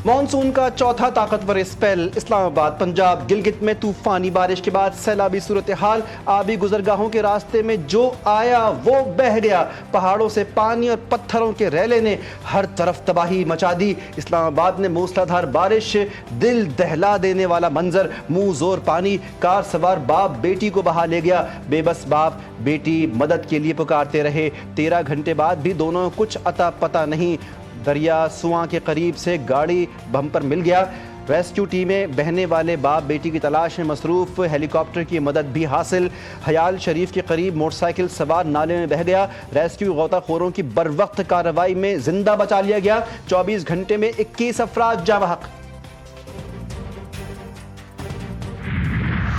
Monsoon का चौथा ताकतवर स्पेल इस्लामाबाद पंजाब गिलगित में तूफानी बारिश के बाद सैलाबी सूरत हाल। आबी गुजरगाहों के रास्ते में जो आया वो बह गया। पहाड़ों से पानी और पत्थरों के रैले ने हर तरफ तबाही मचा दी। इस्लामाबाद में मूसलाधार बारिश, दिल दहला देने वाला मंजर, मुंह जोर पानी। कार सवार बाप बेटी को बहा ले गया। बेबस बाप बेटी मदद के लिए पुकारते रहे। 13 घंटे बाद भी दोनों कुछ अता पता नहीं। दरिया सुआ के करीब से गाड़ी बम्पर मिल गया। रेस्क्यू टीमें बहने वाले बाप बेटी की तलाश में मसरूफ। हेलीकॉप्टर की मदद भी हासिल। हयाल शरीफ के करीब मोटरसाइकिल सवार नाले में बह गया। रेस्क्यू गोताखोरों की बरवक्त कार्रवाई में जिंदा बचा लिया गया। 24 घंटे में 21 अफराद जाँ बहक।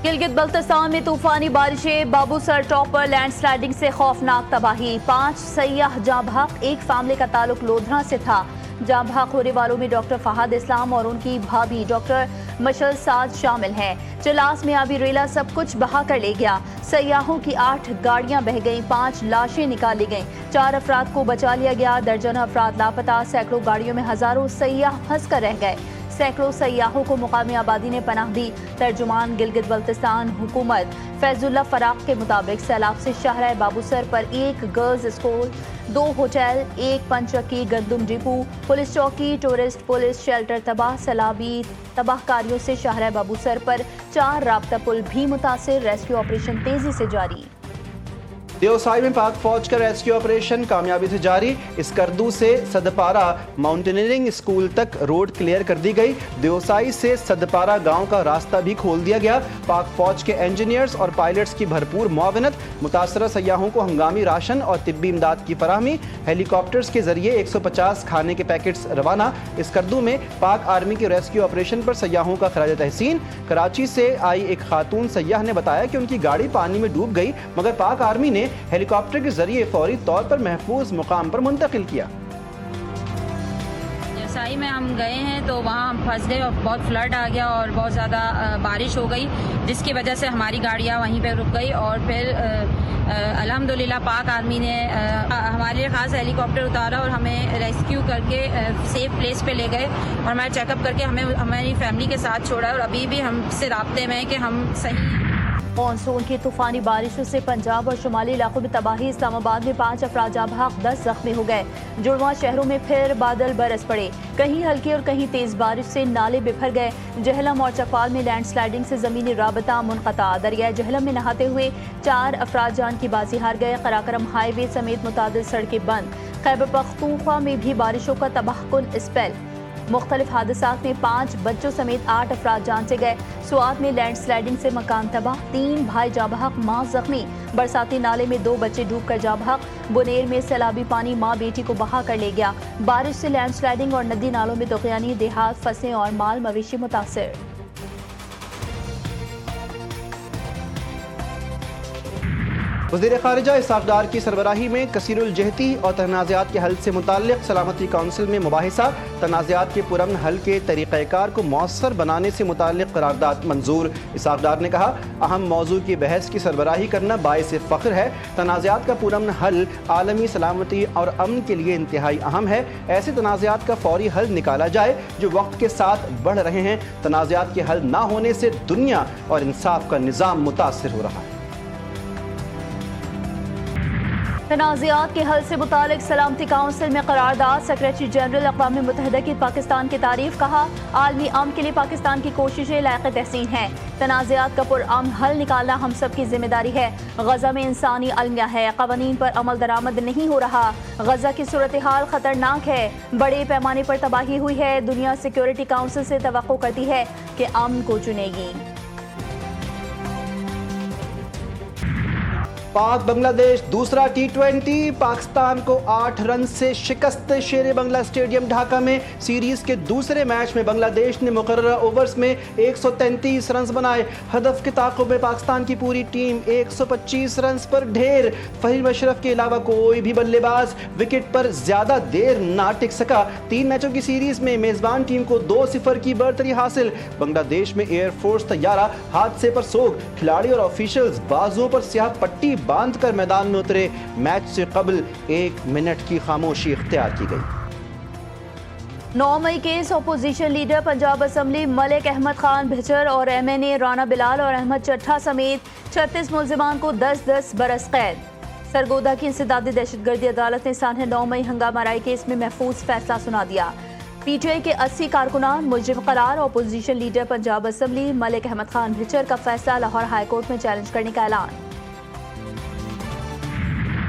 गिलगित बल्तिस्तान में तूफानी बारिशें, बाबूसर टॉप पर लैंडस्लाइडिंग से खौफनाक तबाही। 5 सयाह जाँ बहक। एक फैमिली का ताल्लुक लोधरा से था। जाँ बहक होने वालों में डॉक्टर फहाद इस्लाम और उनकी भाभी डॉक्टर मशल साद शामिल हैं। चलास में आबी रेला सब कुछ बहा कर ले गया। सयाहों की 8 गाड़ियां बह गईं, 5 लाशें निकाली गईं, 4 अफराद को बचा लिया गया। दर्जनों अफराद लापता। सैकड़ों गाड़ियों में हजारों सयाह फंस कर रह गए। सैकड़ों सयाहों को मुकामी आबादी ने पनाह दी। तर्जुमान गिलगित बल्तिस्तान हुकूमत फैजुल्ला फराक के मुताबिक सैलाब से शाहराह बाबूसर पर 1 गर्ल्स स्कूल, 2 होटल, 1 पंचक्की गंदुम डिपो, पुलिस चौकी, टूरिस्ट पुलिस शेल्टर तबाह। सैलाबी तबाहकारियों से शाहराह बाबूसर पर 4 राब्ता पुल भी मुतासिर। रेस्क्यू ऑपरेशन तेजी से जारी। देवसाई में पाक फौज का रेस्क्यू ऑपरेशन कामयाबी से जारी। स्कर्दू से सदपारा माउंटेनियरिंग स्कूल तक रोड क्लियर कर दी गई। देवसाई से सदपारा गांव का रास्ता भी खोल दिया गया। पाक फौज के इंजीनियर्स और पायलट्स की भरपूर मुआवनत। मुतासरा सयाहों को हंगामी राशन और तिब्बी इमदाद की फराहमी। हेलीकॉप्टर्स के जरिए 150 खाने के पैकेट्स रवाना। स्कर्दू में पाक आर्मी के रेस्क्यू ऑपरेशन पर सयाहों का खराज तहसीन। कराची से आई एक खातून सयाह ने बताया कि उनकी गाड़ी पानी में डूब गई, मगर पाक आर्मी ने हेलीकॉप्टर के जरिए फौरी तौर पर महफूज मुकाम पर मुंतकिल किया। देवसाई में हम गए हैं तो वहाँ हम फंस गए और बहुत फ्लड आ गया और बहुत ज़्यादा बारिश हो गई, जिसकी वजह से हमारी गाड़ियाँ वहीं पे रुक गई। और फिर अल्हम्दुलिल्लाह पाक आर्मी ने हमारे लिए खास हेलीकॉप्टर उतारा और हमें रेस्क्यू करके सेफ प्लेस पे ले गए और हमारा चेकअप करके हमें हमारी फैमिली के साथ छोड़ा। और अभी भी हमसे राब्ते में है कि हम सही। मानसून की तूफानी बारिशों से पंजाब और शुमाली इलाकों में तबाही। इस्लामाबाद में 5 अफराद जाँ बहक, 10 जख्मी हो गए। जुड़वा शहरों में फिर बादल बरस पड़े। कहीं हल्की और कहीं तेज बारिश से नाले बिफर गए। जहलम और चकवाल में लैंडस्लाइडिंग से जमीनी राबता मुनक़ता। दरिया जहलम में नहाते हुए 4 अफराद जान की बाजी हार गए। कराकरम हाईवे समेत मुतादिल सड़कें बंद। खैबर पख्तूनख्वा में भी बारिशों का तबाहकुन स्पेल। मुख्तलिफ हादसात में 5 बच्चों समेत 8 अफराद जान से गए। स्वात में लैंडस्लाइडिंग से मकान तबाह, 3 भाई जाँ बहक, माँ जख्मी। बरसाती नाले में 2 बच्चे डूब कर जाँ बहक। बुनेर में सैलाबी पानी माँ बेटी को बहा कर ले गया। बारिश से लैंडस्लाइडिंग और नदी नालों में दुखियानी, देहात, फसलें और माल मवेशी मुतासिर। वज़ीर ख़ारिजा इसहाक़ डार की सरबराही में कसीरुल जहती और तनाज़ात के हल से मुताल्लिक़ सलामती काउंसिल में मुबाहिसा। तनाज़ात के पुरअमन हल के तरीक़ाकार को मौसर बनाने से मुताल्लिक़ करारदाद मंजूर। इसहाक़ डार ने कहा, अहम मौजू की बहस की सरबराही करना बाइस फ़ख्र है। तनाज़ात का पुरअमन हल आलमी सलामती और अमन के लिए इंतहाई अहम है। ऐसे तनाज़ात का फौरी हल निकाला जाए जो वक्त के साथ बढ़ रहे हैं। तनाज़ात के हल ना होने से दुनिया और इंसाफ का निज़ाम मुतासिर हो रहा है। तनाज़ात के हल से मुतालिक सलामती काउंसिल में करारदाद। सेक्रेटरी जनरल अक़वाम मुत्तहिदा की पाकिस्तान की तारीफ। कहा, आलमी अमन के लिए पाकिस्तान की कोशिशें लायक़ तहसीन हैं। तनाज़ात का पुरअमन हल निकालना हम सब की जिम्मेदारी है। गज़ा में इंसानी अलमिया है, क़वानीन पर अमल दरामद नहीं हो रहा। गज़ा की सूरत हाल ख़तरनाक है, बड़े पैमाने पर तबाही हुई है। दुनिया सिक्योरिटी काउंसिल से तवक्को करती है कि अमन को चुनेगी। पाक बांग्लादेश दूसरा T20। पाकिस्तान को 8 रन से शिकस्त। शेर बंगला स्टेडियम ढाका में सीरीज के दूसरे मैच में बांग्लादेश ने मुकर्ररा ओवर्स में 133 रन बनाए। हदफ के ताक़ुब में पाकिस्तान की पूरी टीम 125 रन पर ढेर। फहीम अशरफ के अलावा कोई भी बल्लेबाज विकेट पर ज्यादा देर ना टिक सका। 3 मैचों की सीरीज में मेजबान टीम को 2-0 की बढ़तरी हासिल। बांग्लादेश में एयरफोर्स तैयारा हादसे पर सोग। खिलाड़ी और ऑफिशियल्स बाजुओं पर स्याह पट्टी बांध कर मैदान में उतरे। मैच से कबल 1 मिनट की खामोशी इख्तियार की गई। 9 मई case opposition leader Punjab assembly Malik Ahmad Khan Bhichar और MNA राना बिलाल और अहमद चट्ठा समेत 36 मुल्जिमान को 10-10 बरस कैद। सरगोदा की इंसदादी दहशतगर्दी अदालत ने साढ़े 9 मई हंगामा राय केस में महफूज फैसला सुना दिया। PTI के 80 कारकुनान मुजरिम करार। Opposition leader Punjab assembly Malik Ahmad Khan Bhichar का फैसला लाहौर हाई कोर्ट में चैलेंज करने का ऐलान।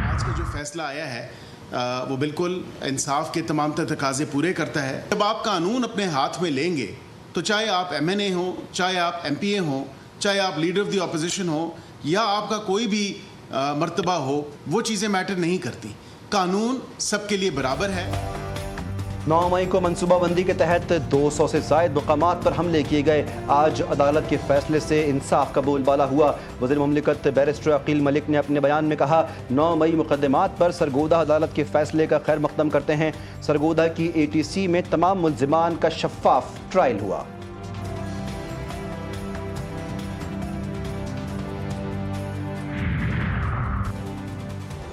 आज का जो फैसला आया है वो बिल्कुल इंसाफ के तमाम तकाजे पूरे करता है। जब आप कानून अपने हाथ में लेंगे तो चाहे आप MNA हो, चाहे आप MPA हो, चाहे आप लीडर ऑफ द अपोजिशन हो या आपका कोई भी मर्तबा हो, वो चीज़ें मैटर नहीं करती। कानून सबके लिए बराबर है। 9 मई को मनसूबाबंदी के तहत 200 से ज़ायद मकामात पर हमले किए गए। आज अदालत के फैसले से इंसाफ का बोलबाला हुआ। वज़ीर मुमलिकत बैरिस्टर अकील मलिक ने अपने बयान में कहा, 9 मई मुकदमात पर सरगोदा अदालत के फैसले का खैर मकदम करते हैं। सरगोदा की ATC में तमाम मुल्जिमान का शफाफ ट्रायल हुआ।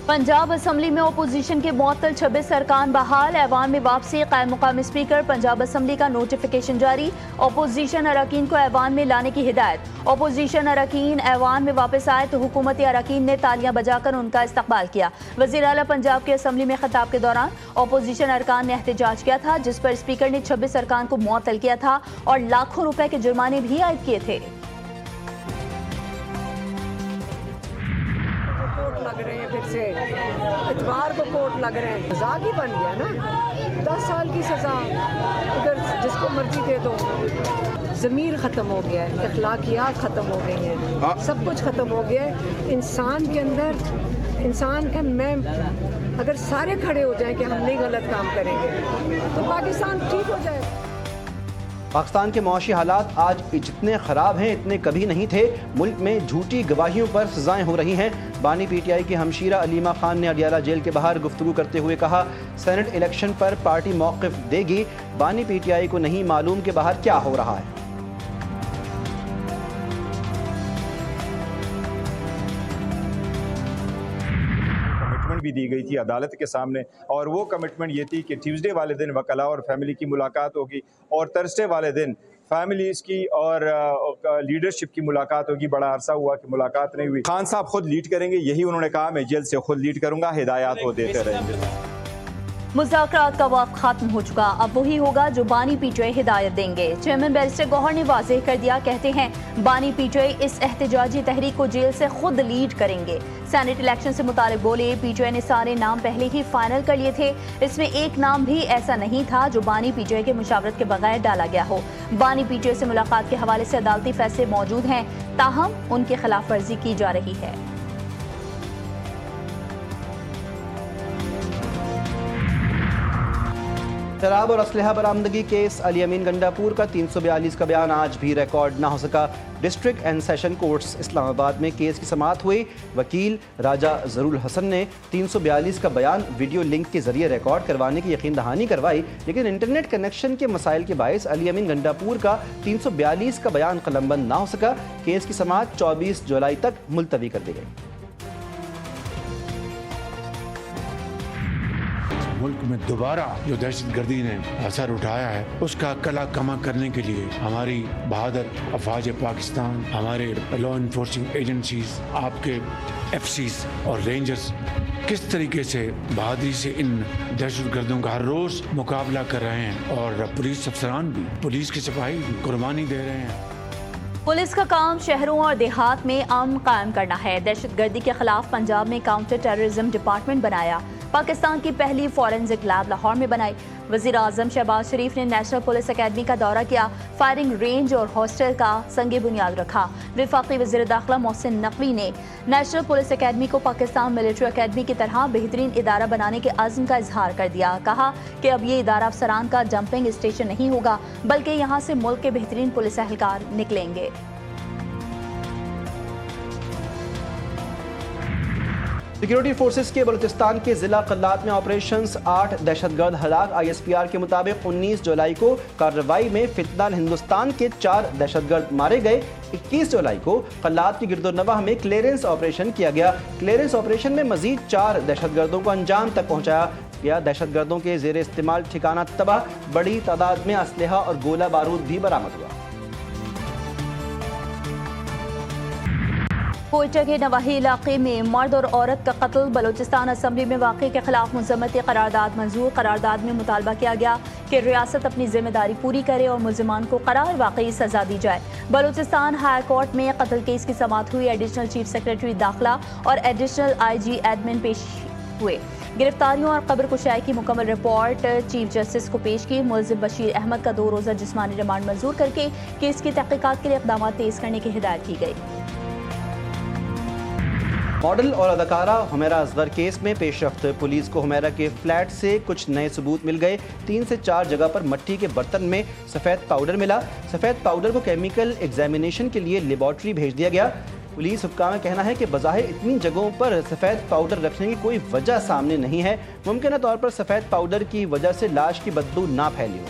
पंजाब असम्बली में अपोजिशन के मुअत्तल 26 अरकान बहाल। ऐवान में वापसी। कायम मुकाम स्पीकर पंजाब असम्बली का नोटिफिकेशन जारी। अपोजिशन अरकान को ऐवान में लाने की हिदायत। अपोजिशन अरकान ऐवान में वापस आए तो हुकूमती अरकान ने तालियां बजाकर उनका इस्तकबाल किया। वज़ीर आला पंजाब के असम्बली में खिताब के दौरान अपोजिशन अरकान ने एहतजाज किया था, जिस पर स्पीकर ने 26 अरकान को मुअत्तल किया था और लाखों रुपए के जुर्माने भी आयद किए थे। लग रहे हैं, फिर से इतवार को कोर्ट लग रहे हैं। मजाक ही बन गया ना। 10 साल की सजा अगर जिसको मर्जी दे दो। ज़मीर ख़त्म हो गया है, अखलाकियात ख़त्म हो गई हैं, सब कुछ ख़त्म हो गया है। इंसान के अंदर, इंसान का मैं अगर सारे खड़े हो जाएं कि हम नहीं गलत काम करेंगे तो पाकिस्तान ठीक हो जाएगा। पाकिस्तान के मुआशी हालात आज जितने ख़राब हैं इतने कभी नहीं थे। मुल्क में झूठी गवाहियों पर सजाएं हो रही हैं। बानी PTI की हमशीरा अलीमा खान ने अडियाला जेल के बाहर गुफ्तगू करते हुए कहा, सेनेट इलेक्शन पर पार्टी मौक़िफ़ देगी। बानी PTI को नहीं मालूम कि बाहर क्या हो रहा है। भी दी गई थी अदालत के सामने, और वो कमिटमेंट ये थी कि ट्यूसडे वाले दिन वकला और फैमिली की मुलाकात होगी और थर्सडे वाले दिन फैमिलीज़ की और लीडरशिप की मुलाकात होगी। बड़ा अरसा हुआ कि मुलाकात नहीं हुई। खान साहब खुद लीड करेंगे, यही उन्होंने कहा, मैं जेल से खुद लीड करूंगा, हिदायत वो देते रहेंगे। मुज़ाकरात का वक्त खत्म हो चुका, अब वही होगा जो बानी PTI हिदायत देंगे। चेयरमैन बैरिस्टर गौहर ने वाज़ेह कर दिया, कहते हैं बानी PTI इस एहतजाजी तहरीक को जेल से खुद लीड करेंगे। सेनेट इलेक्शन से मुतालिक बोले, PTI ने सारे नाम पहले ही फाइनल कर लिए थे, इसमें एक नाम भी ऐसा नहीं था जो बानी PTI के मुशावरत के बगैर डाला गया हो। बानी PTI से मुलाकात के हवाले से अदालती फैसले मौजूद हैं, ताहम उनकी खिलाफ वर्जी की जा रही है। शराब और असलहा बरामदगी केस अली अमीन गंडापुर का 342 का बयान आज भी रिकॉर्ड ना हो सका। District and session courts Islamabad में केस की समाअत हुई। वकील राजा जरूल हसन ने 342 का बयान वीडियो लिंक के जरिए रिकॉर्ड करवाने की यकीन दहानी करवाई, लेकिन इंटरनेट कनेक्शन के मसाइल के बायस अली अमीन गंडापुर का 342 का बयान कलमबंद ना हो सका। केस की समाअत 24 जुलाई तक मुलतवी कर दी गई। मुल्क में दोबारा जो दहशतगर्दी ने असर उठाया है उसका कला कमा करने के लिए हमारी बहादुर अफवाज पाकिस्तान, हमारे लॉ इन्फोर्सिंग एजेंसीज, आपके FCs और रेंजर्स किस तरीके से बहादुरी से इन दहशतगर्दों का हर रोज मुकाबला कर रहे हैं, और पुलिस अफसरान भी, पुलिस के सिपाही भी कुर्बानी दे रहे हैं। पुलिस का काम शहरों और देहात में अमन कायम करना है। दहशतगर्दी के खिलाफ पंजाब में काउंटर टेररिज्म डिपार्टमेंट बनाया। पाकिस्तान की पहली फॉरेंसिक लैब लाहौर में बनाई। वज़ीर आज़म शहबाज शरीफ ने नेशनल पुलिस अकेडमी का दौरा किया। फायरिंग रेंज और हॉस्टल का संगे बुनियाद रखा। वफाकी वज़ीर दाखिला मोहसिन नकवी ने नेशनल पुलिस अकेडमी को पाकिस्तान मिलिट्री अकेडमी की तरह बेहतरीन इदारा बनाने के अज़्म का इजहार कर दिया। कहा कि अब ये इदारा अफसरान का जंपिंग स्टेशन नहीं होगा, बल्कि यहाँ से मुल्क के बेहतरीन पुलिस एहलकार निकलेंगे। सिक्योरिटी फोर्सेस के बलूचिस्तान के जिला कल्लात में ऑपरेशंस 8 दहशतगर्द हलाक। ISPR के मुताबिक 19 जुलाई को कार्रवाई में फितनाल हिंदुस्तान के 4 दहशतगर्द मारे गए। 21 जुलाई को कल्लात की गिरदोनवाह में क्लियरेंस ऑपरेशन किया गया। क्लियरेंस ऑपरेशन में मजीद 4 दहशतगर्दों को अंजाम तक पहुंचाया। गया। दहशत गर्दों के जेर इस्तेमाल ठिकाना तबाह, बड़ी तादाद में असलहा और गोला बारूद भी बरामद हुआ। कोयटा के नवाही इलाके में मर्द और औरत का कत्ल। बलूचिस्तान असम्बली में वाक़े के खिलाफ मुज़म्मती करारदाद मंजूर। करारदाद में मुतालबा किया गया कि रियासत अपनी जिम्मेदारी पूरी करे और मुलजिमान को करार वाकई सजा दी जाए। बलूचिस्तान हाई कोर्ट में कत्ल केस की समाअत हुई। एडिशनल चीफ सेक्रेटरी दाखिला और एडिशनल IG एडमिन पेश हुए। गिरफ्तारियों और कब्र कुशाई की मुकम्मल रिपोर्ट चीफ जस्टिस को पेश की। मुलजिम बशीर अहमद का 2 रोज़ा जिस्मानी रिमांड मंजूर करके केस की तहकीकात के लिए इक़दाम तेज़ करने की हिदायत की गई। मॉडल और अदाकारा हुमैरा असगर केस में पेशरफ्त। पुलिस को हुमैरा के फ्लैट से कुछ नए सबूत मिल गए। 3 से 4 जगह पर मट्टी के बर्तन में सफ़ेद पाउडर मिला। सफ़ेद पाउडर को केमिकल एग्जामिनेशन के लिए लेबॉर्ट्री भेज दिया गया। पुलिस हुक्काम का कहना है कि बज़ाहिर इतनी जगहों पर सफ़ेद पाउडर रखने की कोई वजह सामने नहीं है। मुमकिन तौर पर सफ़ेद पाउडर की वजह से लाश की बदबू ना फैली हो।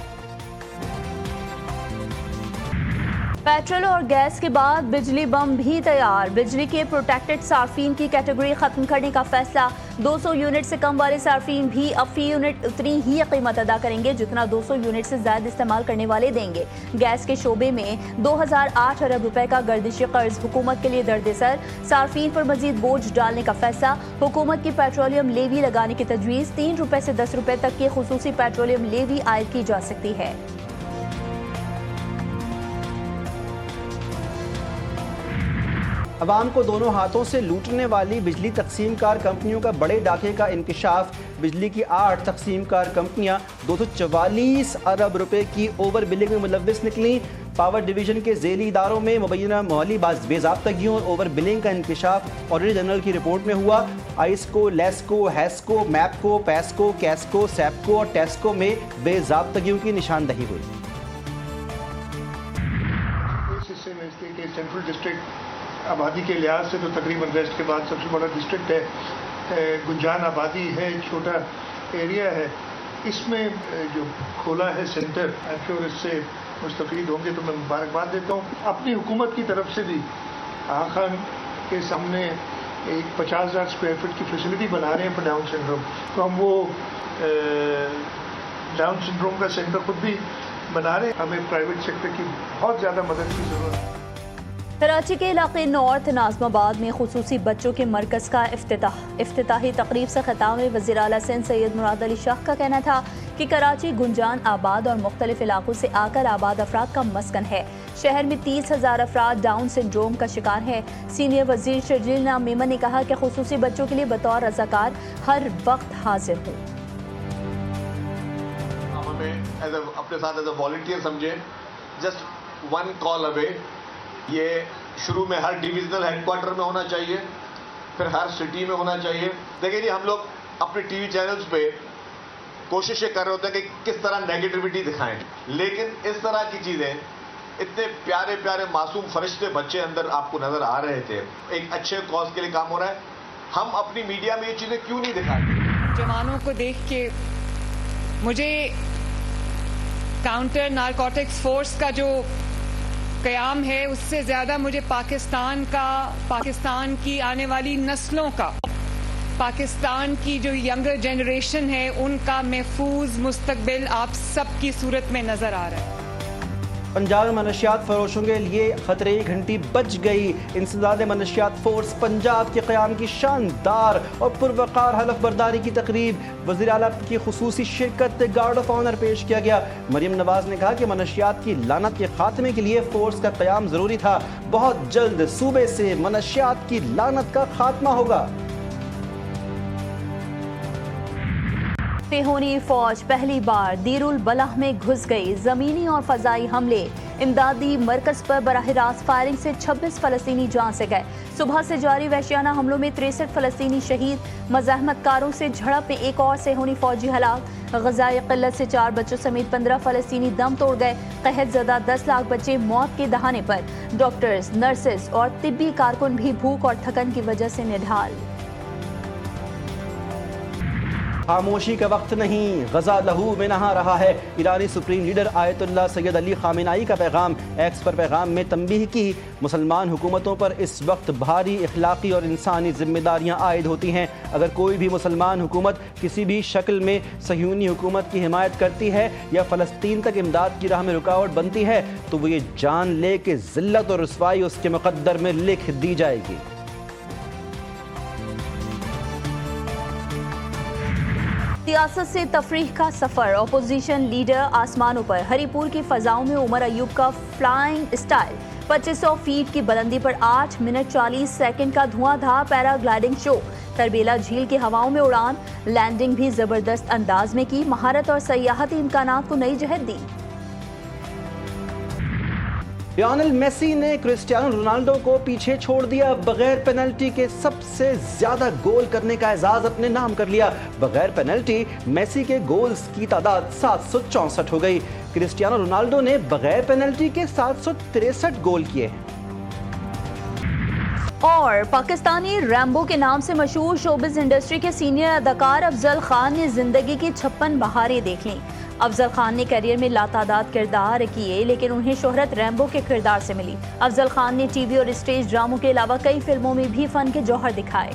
पेट्रोल और गैस के बाद बिजली बम भी तैयार। बिजली के प्रोटेक्टेड सार्फिन की कैटेगरी खत्म करने का फैसला। 200 यूनिट से कम वाले सार्फिन भी अब फी यूनिट उतनी ही कीमत अदा करेंगे जितना 200 यूनिट से ज्यादा इस्तेमाल करने वाले देंगे। गैस के शोबे में 2008 अरब रुपए का गर्दिशी कर्ज हुकूमत के लिए दर्द-ए-सर। सार्फिन पर मजीद बोझ डालने का फैसला। हुकूमत की पेट्रोलियम लेवी लगाने की तजवीज़। 3 रुपए से 10 रुपए तक की खुसूसी पेट्रोलियम लेवी आयद की जा सकती है। अवाम को दोनों हाथों से लूटने वाली बिजली तकसीम कार कंपनियों का बड़े डाके का इंकशाफ। बिजली की 8 तकसीम कार कंपनियां 244 अरब रुपए की ओवर बिलिंग में मुलव्विस निकली। पावर डिवीजन के ज़ेली इदारों में मुबैना माली बेज़ाब्तगियों और ओवर बिलिंग का इंकशाफ ऑडिटर जनरल की रिपोर्ट में हुआ। आइस्को, लेस्को, हैस्को, मैपको, पैस्को, कैस्को, सैपको और टेस्को में बेज़ाब्तगियों की निशानदही हुई। इस हिस्से में इसलिए कि सेंट्रल डिस्ट्रिक्ट आबादी के लिहाज से तो तकरीबन वेस्ट के बाद सबसे बड़ा डिस्ट्रिक्ट है। गुंजान आबादी है, छोटा एरिया है। इसमें जो खोला है सेंटर, और इससे मुस्तफीद होंगे तो मैं मुबारकबाद देता हूँ। अपनी हुकूमत की तरफ से भी आगा खान के सामने एक 50,000 स्क्वायर फीट की फैसिलिटी बना रहे हैं फॉर डाउन सिंड्रोम। तो हम वो डाउन सिंड्रोम का सेंटर खुद भी बना रहे हैं। हमें प्राइवेट सेक्टर की बहुत ज़्यादा मदद की ज़रूरत है। कराची के इलाके नॉर्थ नाज़माबाद में खुसूसी बच्चों के मरकज़ का इफ्तिताही तकरीब से खिताब में वज़ीर आला सिंध सैयद मुराद अली शाह का कहना था कि कराची गुंजान आबाद और मुख्तलिफ इलाकों से आकर आबाद अफराद का मस्कन है। शहर में 30,000 अफराद डाउन सिंड्रोम का शिकार हैं। सीनियर वज़ीर शर्जील नाम मेमन ने कहा कि खुसूसी बच्चों के लिए बतौर रज़ाकार हर वक्त हाजिर हूँ। हमें अपने साथ एज अ वॉलंटियर समझे, जस्ट 1 कॉल अवे। ये शुरू में हर डिविजनल हेडक्वार्टर में होना चाहिए, फिर हर सिटी में होना चाहिए। देखिए जी, हम लोग अपने टीवी चैनल्स पे कोशिशें कर रहे होते हैं कि किस तरह नेगेटिविटी दिखाएं, लेकिन इस तरह की चीज़ें, इतने प्यारे प्यारे मासूम फरिश्ते बच्चे अंदर आपको नज़र आ रहे थे। एक अच्छे कॉज के लिए काम हो रहा है। हम अपनी मीडिया में ये चीज़ें क्यों नहीं दिखाते? जवानों को देख के मुझे काउंटर नारकोटिक्स फोर्स का जो क़याम है उससे ज़्यादा मुझे पाकिस्तान की आने वाली नस्लों का, पाकिस्तान की जो यंगर जनरेशन है उनका महफूज मुस्तकबिल आप सब की सूरत में नज़र आ रहा है। पंजाब में मनशियात फरोशों के लिए खतरे की घंटी बज गई। इंसदाद मनशियात फोर्स पंजाब के क़याम की शानदार और पुरवकार हलफ बर्दारी की तकरीब। वज़ीर आला की खुसूसी शिरकत, गार्ड ऑफ ऑनर पेश किया गया। मरियम नवाज ने कहा कि मनशियात की लानत के खात्मे के लिए फोर्स का क़याम ज़रूरी था। बहुत जल्द सूबे से मनशियात की लानत का खात्मा होगा। सेहोनी फौज पहली बार दीरुल बलाह में घुस गई। ज़मीनी और फ़ज़ाई हमले, इमदादी मरकज़ पर बराह रास्त फायरिंग से 26 फ़लस्तीनी जान से गए। सुबह से जारी वहशियाना हमलों में 63 फ़लस्तीनी शहीद। मज़ाहमतकारों से झड़प में एक और सेहोनी फौजी हलाक। ग़ज़ाई क़िल्लत से 4 बच्चों समेत 15 फ़लस्तीनी दम तोड़ गए। क़हत ज़दा 10 लाख बच्चे मौत के दहाने पर। डॉक्टर्स, नर्सेस और तिब्बी कारकुन भी भूख और थकन की वजह से निढाल। خاموشی کا وقت نہیں، غزہ لہو میں نہا رہا ہے۔ ایرانی سپریم لیڈر آیت اللہ سید علی خامنائی کا پیغام، ایکس پر پیغام میں تنبیہ کی، مسلمان حکومتوں پر اس وقت بھاری اخلاقی اور انسانی ذمہ داریاں عائد ہوتی ہیں۔ اگر کوئی بھی مسلمان حکومت کسی بھی شکل میں صہیونی حکومت کی حمایت کرتی ہے یا فلسطین تک امداد کی راہ میں رکاوٹ بنتی ہے تو وہ یہ جان لے کہ ذلت اور رسوائی اس کے مقدر میں لکھ دی جائے گی۔ سیاست سے تفریح کا سفر، اپوزیشن لیڈر آسمانوں پر، ہری پور کی فضاؤں میں عمر ایوب کا فلائنگ اسٹائل، 2500 فیٹ کی بلندی پر 8 منٹ 40 سیکنڈ کا دھواں دھار پیرا گلائیڈنگ شو، تربیلا جھیل کی ہواؤں میں اڑان، لینڈنگ بھی زبردست انداز میں کی، مہارت اور سیاحتی امکانات کو نئی جہت دی۔ لیونل میسی نے کرسٹیانو رونالڈو کو پیچھے چھوڑ دیا، بغیر پینلٹی کے سب سے زیادہ گول کرنے کا اعزاز اپنے نام کر لیا۔ بغیر پینلٹی میسی کے گولز کی تعداد 764 ہو گئی۔ کرسٹیانو رونالڈو نے بغیر پینلٹی کے 763 گول کیے ہیں۔ اور پاکستانی ریمبو کے نام سے مشہور شوبز انڈسٹری کے سینئر اداکار افضل خان نے زندگی کی 56 بہاریں دیکھ لیں۔ افضل خان نے کیریئر میں لاتعداد کردار کیے لیکن انہیں شہرت ریمبو کے کردار سے ملی۔ افضل خان نے ٹی وی اور اسٹیج ڈراموں کے علاوہ کئی فلموں میں بھی فن کے جوہر دکھائے۔